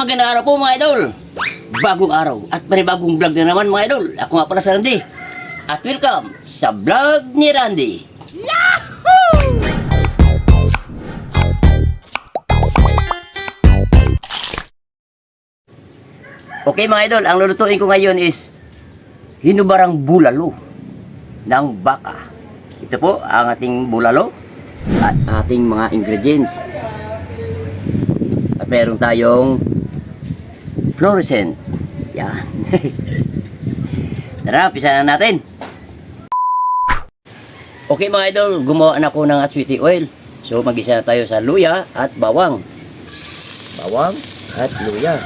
Magandang araw po mga idol. Bagong araw at panibagong vlog na naman mga idol. Ako nga pala si Randy. At welcome sa vlog ni Randy. Yahoo! Okay mga idol, ang lulutuin ko ngayon is hinubarang bulalo ng baka. Ito po ang ating bulalo at ating mga ingredients. At meron tayong fluorescent. Yan. Tara, pisa na natin. Okay mga idol, gumawa na ako ng atswiti oil. So mag-isa na tayo sa luya at bawang. Bawang at luya.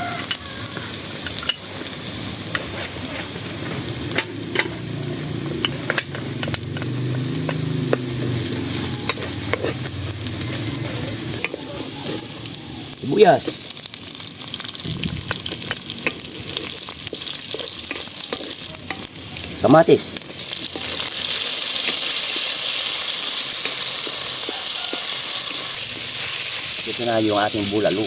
Sibuyas. Kamatis. Ito na yung ating bulalo.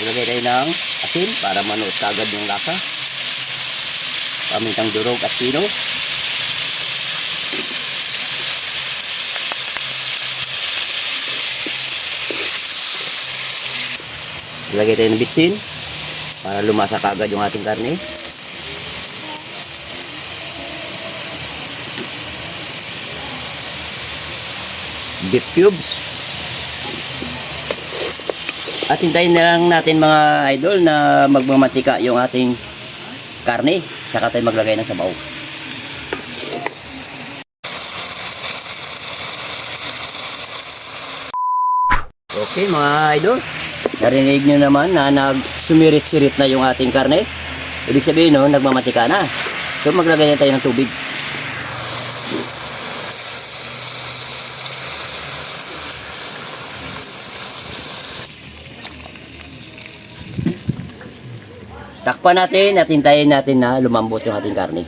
Maglagay tayo ng asin para manuot agad yung lasa. Pamintang durog at pino. Lagay tayo ng bitsin para lumasa kagad yung ating karne. Beef cubes. At hintayin na lang natin mga idol na magmamantika yung ating karne. Saka tayo maglagay ng sabaw. Okay mga idol, narinig nyo naman na nagsumirit-sirit na yung ating karne. Ibig sabihin no, nagmamatika na. So maglagay na tayo ng tubig. Takpan natin at hintayin natin na lumambot yung ating karne.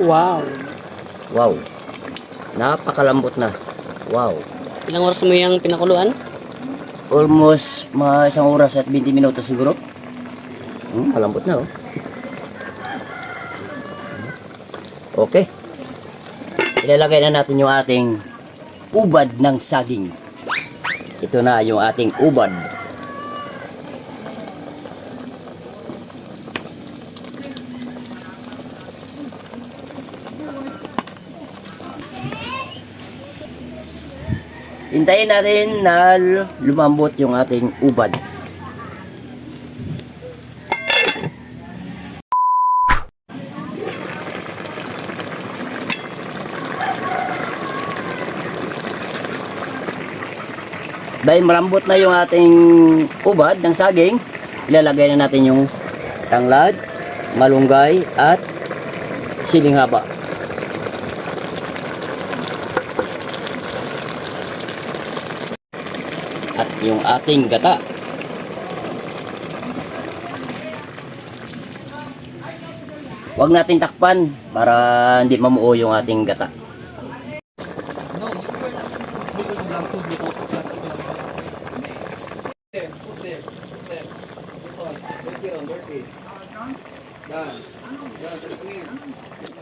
Wow. Wow. Napakalambot na. Wow. Ilang oras mo yung pinakuluan? Almost mga 1 oras at 20 minutos siguro. Malambot na oh. Okay. Ilalagay na natin yung ating ubad ng saging. Ito na yung ating ubad. Hintayin natin na lumambot yung ating ubad. Dahil malambot na yung ating ubad ng saging, ilalagay na natin yung tanglad, malunggay at siling haba. At yung ating gata. Huwag natin takpan para hindi mamuo yung ating gata.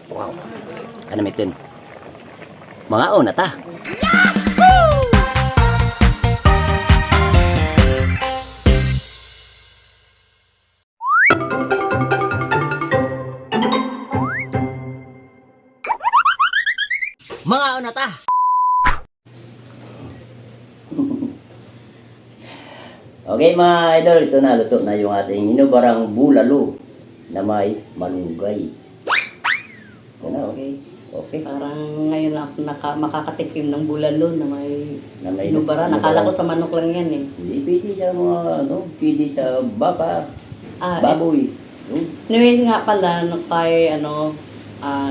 Wow. Ano mitin? Mga una ta. Mga una ta. Okay mga idol, ito na, luto na yung ating hinubarang bulalo na may malunggay. Ito na, okay. Okay. Parang ngayon ako makakatikim ng bulalo na may Na inubara. Nakala ko sa manok lang yan eh. Hindi pwede sa mga, pwede sa baka, baboy. Anyway nga pala,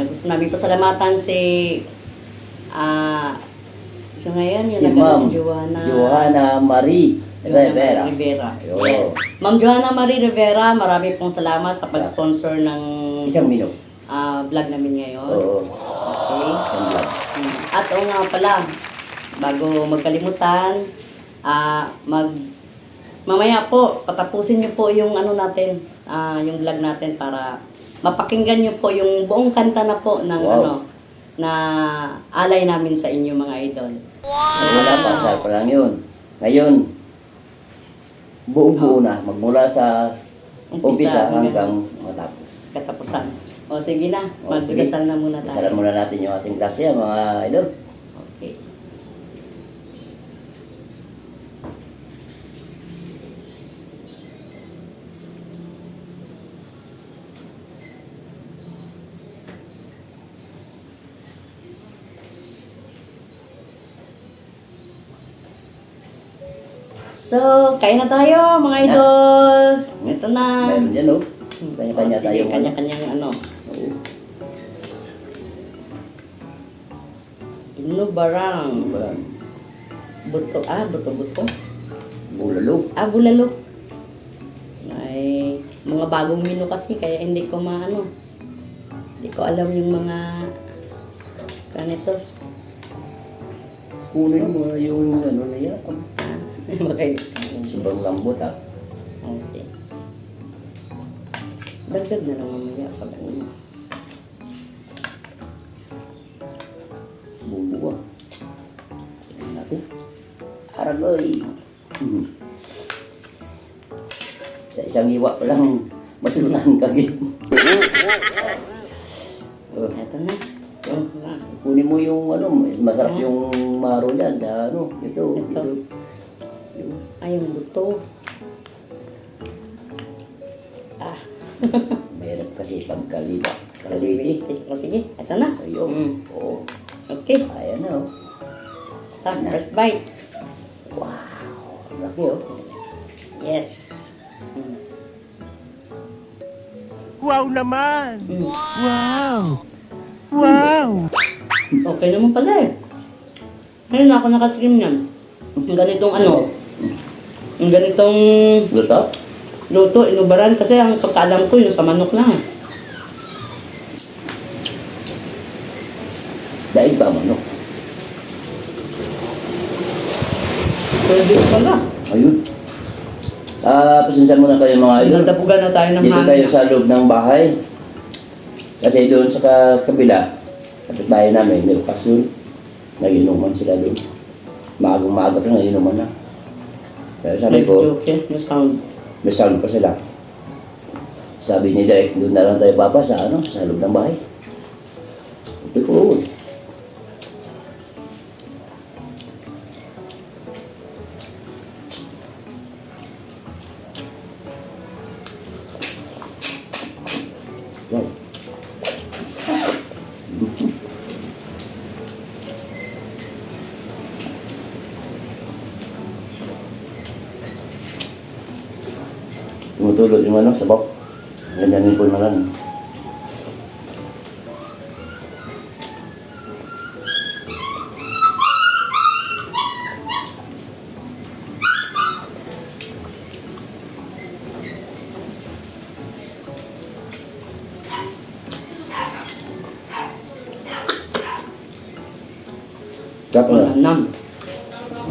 gusto namin pasalamatan si So ngayon, yung Si nagano Ma'am si Joanna. Joanna Marie Rivera. Rivera. Ayun. Yes. Ma'am Johanna Marie Rivera, marami pong salamat sa pag-sponsor ng Isang mino. vlog namin ngayon. Oo. Okay. Isang vlog. At oo nga pala, bago magkalimutan, mamaya po, patapusin niyo po yung ano natin, yung vlog natin para mapakinggan niyo po yung buong kanta na po ng Wow. ano, na alay namin sa inyo mga idol. So, wala pa. Sa pa lang yun. Ngayon, buong-buo na. Magmula sa umpisa hanggang matapos. Katapusan. O sige na, O, sige. magdasal na muna Isalan tayo. muna natin yung ating klase, mga idol. Okay. So, kain na tayo mga idol. Ito na. Meron yan, oh. Kanya-kanya Sige, tayo. kanya-kanyang ano. Oo. Inubarang. Barang. Buto. Buto-buto. Bulalo. Bulalo. Ay, mga bagong menu kasi kaya hindi ko maano. Hindi ko alam yung mga ganito. Kunin mo yung ano na yan. Okay. Sobrang lambot, ah. Okay. Dagdag na lang mamaya pag ano. Bubu, ah. Tingnan natin. Aragoy. Sa isang iwa pa lang, masunan kagit. Ito na. Yung na. Kunin mo yung ano, masarap yung maro dyan sa ano, ito. Ay, yung buto. Mahirap kasi pagkalita. Kaliti. O sige, ito na. Ayun. Oo. Okay. Ayan na, oh. First bite. Wow. Ang laki, oh. Yes. Wow naman! Mm. Wow! Wow! Okay naman pala eh. Ngayon na ako nakatrim yan. Yung ganitong ano. Yung ganitong Luto? luto, inubaran. Kasi ang pagkaalam ko yung sa manok lang. Daig ba mo, no? Pwede pala. Ayun. Pasensya muna kayo mga idol. Nagdapugan na tayo ng Dito tayo sa loob ng bahay. Kasi doon sa kabila, kapitbahay namin, may okasyon. Nag-inuman sila doon. Maagang-maaga pa nag-inuman na. Kaya sabi ko, Okay, yung sound. may sound pa sila. Sabi ni Direk, doon na lang tayo papa sa ano, sa loob ng bahay. Sabi ko, oo. Wow. Tumutulog yung ano, sabak. Ganyanin po na lang. Sarap na. Nam.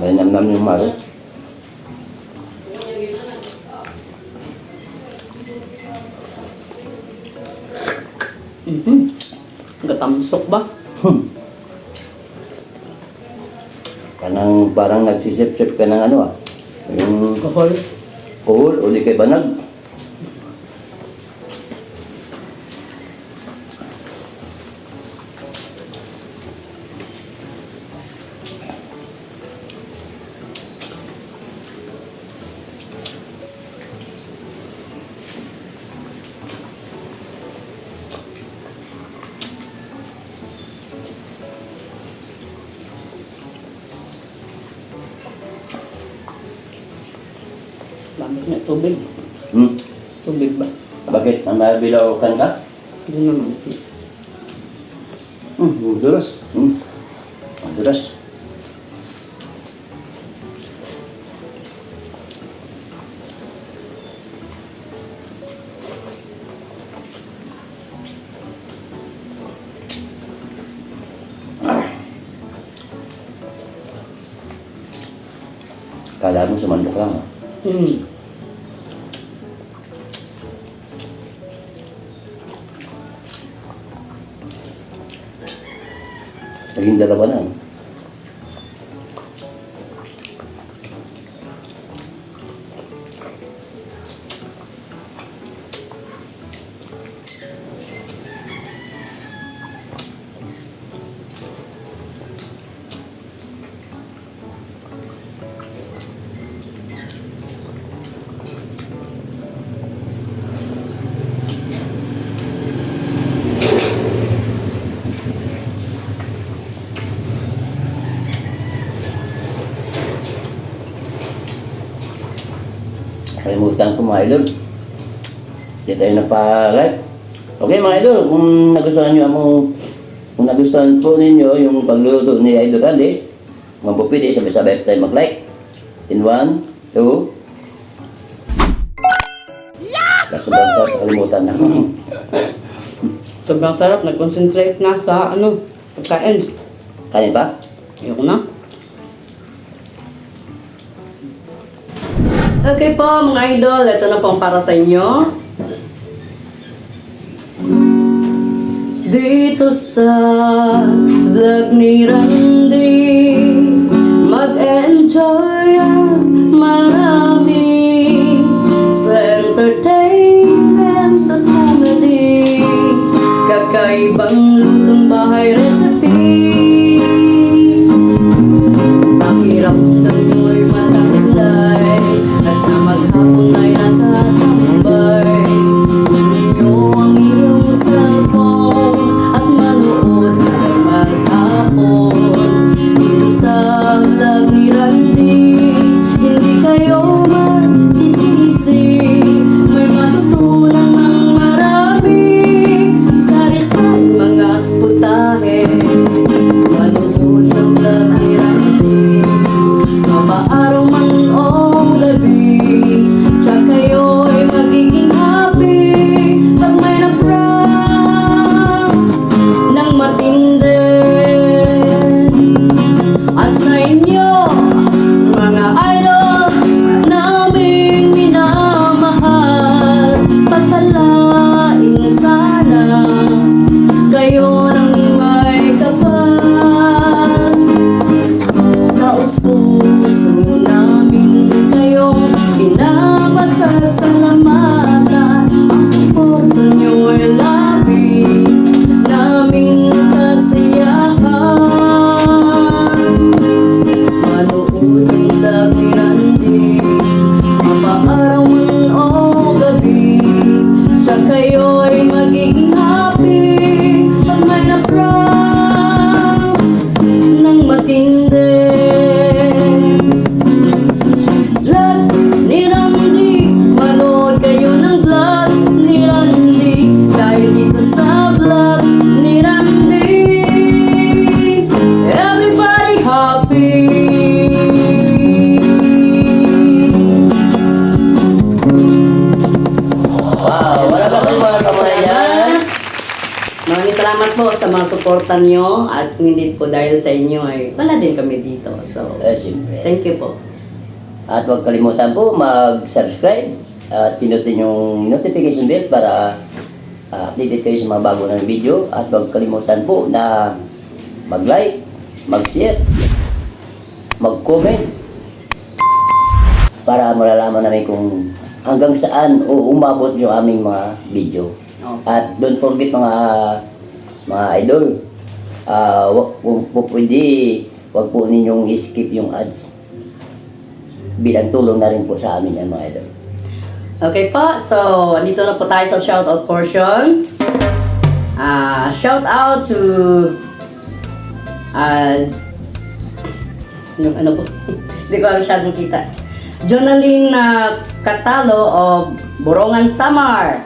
May namnam yung maro. Gatamsok ba? Parang nagsisip-sip ka ng ano, ah. Yung Kahol. kuhol o di kay banag. Bakit nga tubig? Hmm? Tubig ba? Bakit? Ang nabilaw ka? Hindi naman. Ang duras. Ang duras. Kala mo sumandok lang. Hmm. Naging dalawa na. Kalimutan ko mga idol. Hindi tayo napa-like. Okay mga idol, kung nagustuhan nyo kung nagustuhan po ninyo yung pagluluto ni Idol Randy, mga po pwede, sabay-sabay tayo mag-like. In 1, 2. Sobrang sarap, kalimutan na. Sobrang sarap. Nag-concentrate na sa pagkain. Kanin pa? Ayoko na. Okay po mga idol, ito na po ang para sa inyo. Dito sa vlog ni Randy, mag-enjoy ang marami sa entertainment at comedy. Kakaibang lutong bahay recipe. Pakirap sa mo'y matalay, asa maghapon ay nakatambay. Ninyo ang iyong cellphone at manood ay maghapon. Dito sa vlog ni Randy, hindi kayo magsisisi. May matutunan ng marami, sari-sari mga putahe. Manood ng vlog ni Randy, mapaaraw man o gabi, tiyak kayo ay magiging happy pag may na-prank ng matindi. At sa inyo, mga idol naming minamahal, pagkalain sana kayo ng may kapal. Taos-puso namin kayong pinapasasalamatan. Ang suporta nyo ay labis naming kasiyahan. Manood ang vlog ni Randy, mapaaraw man o gabi, tiyak kayo ay magiging happy pag may na-prank ng matindi. Vlog ni Randy, manood kayo ng vlog ni Randy, dahil dito sa vlog ni Randy, everybody happy. Wow, wala ba kayo mga kamayan? Maraming salamat po sa mga suportan nyo, at hindi po dahil sa inyo ay wala din kami dito. So, Siyempre. thank you po. At huwag kalimutan po mag-subscribe at pinutin yung notification bell para updated kayo sa mga bago ng video. At huwag kalimutan po na mag-like, mag-share, mag-comment para malalaman namin kung hanggang saan o umabot yung aming mga video. At don't forget mga idol, wag po ninyong skip yung ads. Bilang tulong na rin po sa amin yan mga idol. Okay po, so andito na po tayo sa shoutout portion. Shout out to yung ano po, hindi ko masyadong kita. Jonaline Catalo of Borongan Samar,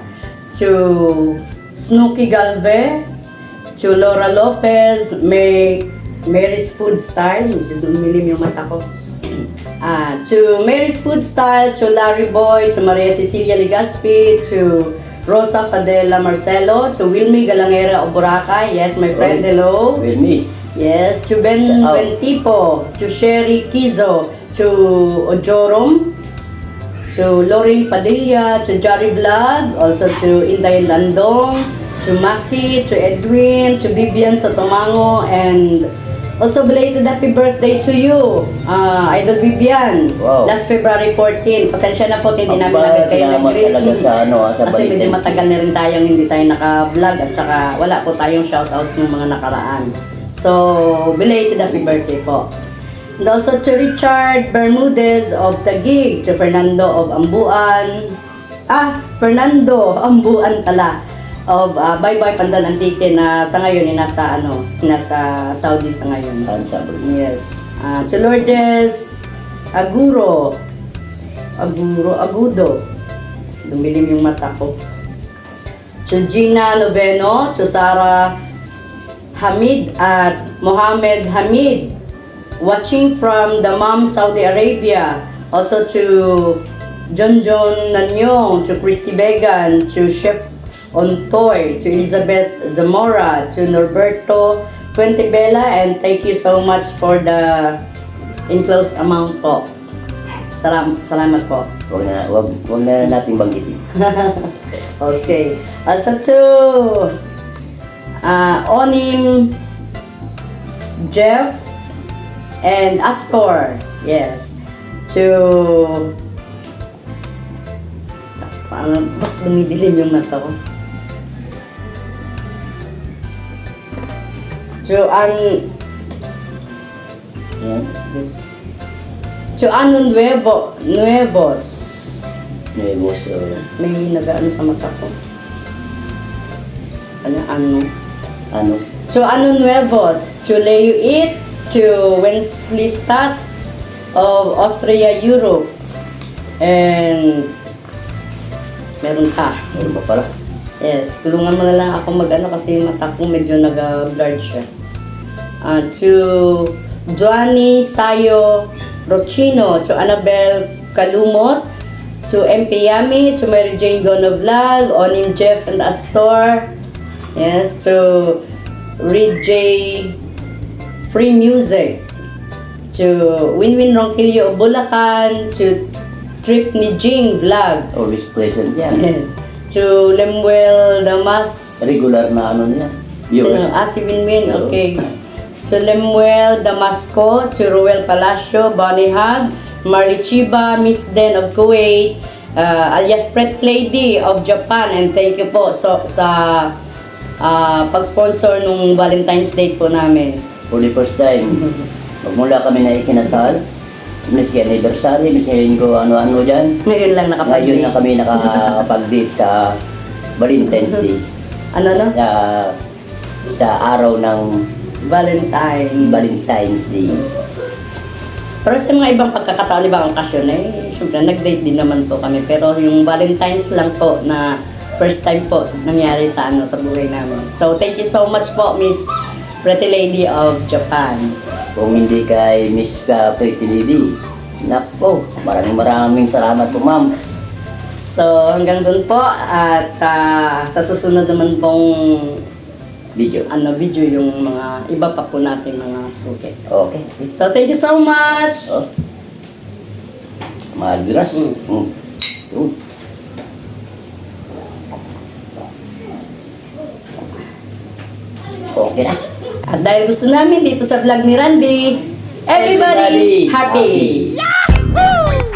to Snooki Galve, to Laura Lopez, Mary's Food Style, medyo dumilim yung mata ko. To Mary's Food Style, to Larry Boy, to Maria Cecilia Ligaspi, to Rosa Fadela Marcelo, to Wilmy Galangera of Boracay, yes, my friend, hello. With me. Yes, to Ben Shout out. Bentipo, to Sherry Kizo, to Ojorom, to Lori Padilla, to Jari Vlog, also to Inday Landong, to Maki, to Edwin, to Vivian Sotomango, and also belated happy birthday to you, Idol Vivian. Wow. Last February 14. Pasensya na po, hindi namin Aba, agad kayo salamat nag-greet. talaga sa, sa Kasi medyo Valentine's matagal na rin tayong hindi tayo naka-vlog at saka wala po tayong shoutouts ng mga nakaraan. So, belated happy birthday po. And also to Richard Bermudez of Taguig, to Fernando of Ambuan, Fernando Ambuan tala of Bye Bye Pandan Antique na sa ngayon nasa Saudi sa ngayon. Sabi. Yes. To Lourdes Agudo. Dumilim yung mata ko. To Gina Noveno, to Sarah Hamid at Mohammed Hamid, watching from Dammam, Saudi Arabia. Also to John Nanyong, to Christy Began, to Chef Ontoy, to Elizabeth Zamora, to Norberto Fuentebella, and thank you so much for the enclosed amount po. Salamat po. Huwag na natin banggitin. Okay. Also to Onim, Jeff, and Astor. Yes. To paano ba dumidilim yung mata ko? To Yan. Nuevos. Nuevos. May nag-ano sa mata ko. Ano? To Nuevos. To Leo It. To Wensley Stats of Austria, Europe. And meron ka. Ano ba pala? Yes, tulungan mo na lang ako mag-ano kasi yung mata ko medyo nag-blurred siya. To Joanny Sayo Rochino, to Annabel Kalumot, to MP Yami, to Mary Jane Gonovlag, Onim Jeff and Astor, yes, to Reed J Free Music, to Winwin Ronquillo of Bulacan, to Trip ni Jing Vlog, Always present yan. yes, to Lemuel Damas. Regular na ano niya. Viewers. Si Winwin, okay. To Lemuel Damasco, to Ruel Palacio, Bonnie Hag, Marley Chiba, Miss Den of Kuwait, alias Pret Lady of Japan, and thank you po sa pag-sponsor nung Valentine's Day po namin. For the first time, magmula kami na ikinasal, miski anniversary, miski ko ano-ano dyan. Ngayon lang Ngayon nakapag-date. na kami nakapag-date sa Valentine's Day. Ano? Sa araw ng Valentine's Day. Pero sa mga ibang pagkakataon, ibang okasyon, syempre nag-date din naman po kami. Pero yung Valentine's lang po na first time po nangyari sa buhay namin. So thank you so much po, Miss Pretty Lady of Japan. Kung hindi kay Miss Pretty Lady, nako, maraming salamat po, ma'am. So hanggang doon po at sa susunod naman pong Video. video yung mga iba pa po natin mga suki. Okay. So thank you so much. Oh. Madras. Yun. Okay na. At dahil gusto namin dito sa vlog ni Randy, everybody happy! Happy.